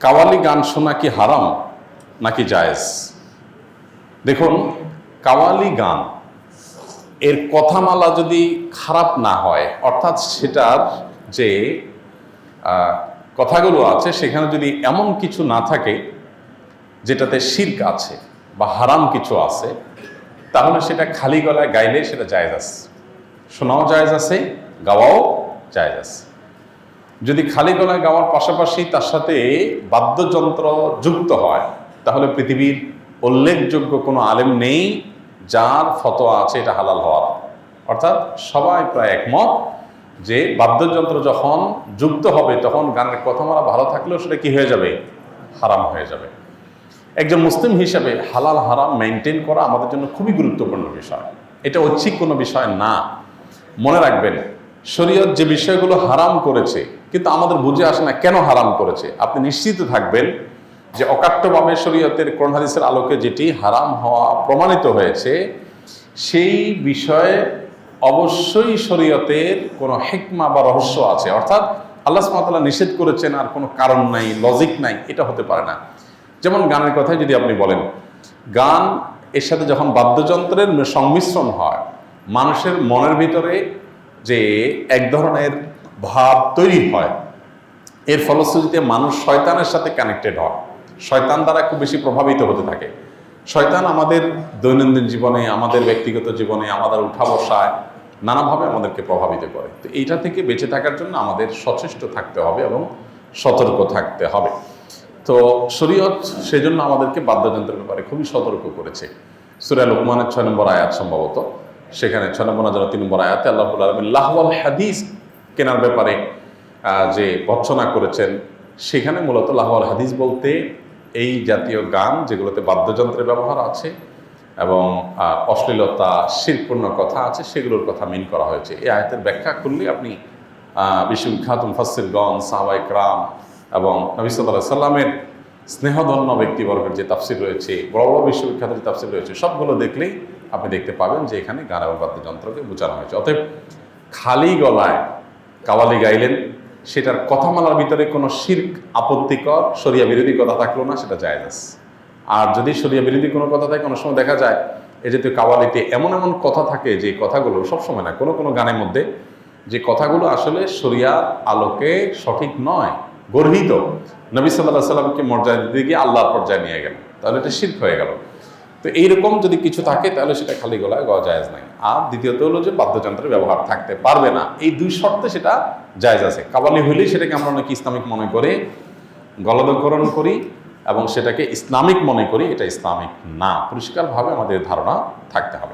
কাওয়ালি গান শোনা কি হারাম নাকি জায়েজ? দেখুন, কাওয়ালি গান এর কথামালা যদি খারাপ না হয়, অর্থাৎ সেটার যে কথাগুলো আছে সেখানে যদি এমন কিছু না থাকে যেটাতে শিরক আছে বা হারাম কিছু আছে, তাহলে সেটা খালি গলায় গাইলে সেটা জায়েজ আছে, শোনাও জায়েজ আছে, গাওয়াও জায়েজ আছে। যদি খালি গলায় গাওয়ার পাশাপাশি তার সাথে বাদ্যযন্ত্র যুক্ত হয়, তাহলে পৃথিবীর উল্লেখযোগ্য কোনো আলেম নেই যার ফতোয়া আছে এটা হালাল হওয়ার। অর্থাৎ সবাই প্রায় একমত যে বাদ্যযন্ত্র যখন যুক্ত হবে তখন গানের কথামালা ভালো থাকলেও সেটা কি হয়ে যাবে? হারাম হয়ে যাবে। একজন মুসলিম হিসাবে হালাল হারাম মেনটেন করা আমাদের জন্য খুবই গুরুত্বপূর্ণ বিষয়। এটা ঐচ্ছিক কোনো বিষয় না। মনে রাখবেন, শরীয়ত যে বিষয়গুলো হারাম করেছে কিন্তু আমাদের বুঝে আসে না কেন হারাম করেছে, আপনি নিশ্চিত থাকবেন যে অকাট্যভাবে শরীয়তের কোরআন হাদিসের আলোকে যেটি হারাম হওয়া প্রমাণিত হয়েছে সেই বিষয়ে অবশ্যই শরীয়তের কোনো হিকমা বা রহস্য আছে। অর্থাৎ আল্লাহ সুবহানাহু ওয়া তাআলা নিষেধ করেছেন আর কোনো কারণ নাই, লজিক নাই, এটা হতে পারে না। যেমন গানের কথাই যদি আপনি বলেন, গান এর সাথে যখন বাদ্যযন্ত্রের সংমিশ্রণ হয়, মানুষের মনের ভিতরে যে এক ধরনের ভাব তৈরি হয়, এর ফলশ্রুতিতে মানুষ শয়তানের সাথে কানেক্টেড হয়, শয়তান দ্বারা খুব বেশি প্রভাবিত হতে থাকে। শয়তান আমাদের দৈনন্দিন জীবনে, আমাদের ব্যক্তিগত জীবনে, আমাদের উঠা বসায় নানাভাবে আমাদেরকে প্রভাবিত করে। তো এইটা থেকে বেঁচে থাকার জন্য আমাদের সচেষ্ট থাকতে হবে এবং সতর্ক থাকতে হবে। তো শরীয়ত সেজন্য আমাদেরকে বাদ্যযন্ত্রের ব্যাপারে খুবই সতর্ক করেছে। সূরা লোকমানের 6 নম্বর আয়াত সম্ভবত, সেখানে 6 নম্বর না 3 নম্বর আয়াতে আল্লাহ রাব্বুল আলামিন লাহওয়াল হাদিস কেনার ব্যাপারে যে ভর্ৎসনা করেছেন, সেখানে মূলত লাহওয়াল হাদিস বলতে এই জাতীয় গান যেগুলোতে বাদ্যযন্ত্রের ব্যবহার আছে এবং অশ্লীলতা, শিরকপূর্ণ কথা আছে, সেগুলোর কথা মিন করা হয়েছে। এই আয়াতের ব্যাখ্যা করলে আপনি বিশ্ববিখ্যাত মুফাসসিরগণ, সাহাবায়ে কেরাম এবং নবী সাল্লাল্লাহু আলাইহি সাল্লামের স্নেহধন্য ব্যক্তিবর্গের যে তাফসির রয়েছে, বড় বড় বিশ্ববিখ্যাত যে তাফসির রয়েছে, সবগুলো দেখলেই আপনি দেখতে পাবেন যে এখানে গান এবং বাদ্যযন্ত্রকে বোঝানো হয়েছে। অতএব খালি গলায় কাওয়ালি গাইলেন, সেটার কথামালার ভিতরে কোনো শিরক, আপত্তিকর, শরিয়া বিরোধী কথা থাকলো না, সেটা জায়েজ আছে। আর যদি শরিয়া বিরোধী কোনো কথা থাকে, অনেক সময় দেখা যায় এই জাতীয় কাওয়ালিতে এমন এমন কথা থাকে যে কথাগুলো সবসময় না, কোনো কোনো গানের মধ্যে যে কথাগুলো আসলে শরিয়ার আলোকে সঠিক নয়, গর্হিত, নবী সাল্লাল্লাহু আলাইহি সাল্লামকে মর্যাদা দিতে গিয়ে আল্লাহর পর্যায়ে নিয়ে গেল, তাহলে এটা শিরক হয়ে গেল। তো এইরকম যদি কিছু থাকে তাহলে সেটা খালি গলায় গাওয়া জায়েজ নাই। আর দ্বিতীয়ত হলো যে বাদ্যযন্ত্রের ব্যবহার থাকতে পারবে না, এই দুই শর্তে সেটা জায়েজ আছে। কাওয়ালি হইলেই সেটাকে আমরা অনেকে ইসলামিক মনে করে গলদকরণ করি এবং সেটাকে ইসলামিক মনে করি, এটা ইসলামিক না। পরিষ্কারভাবে আমাদের ধারণা থাকতে হবে।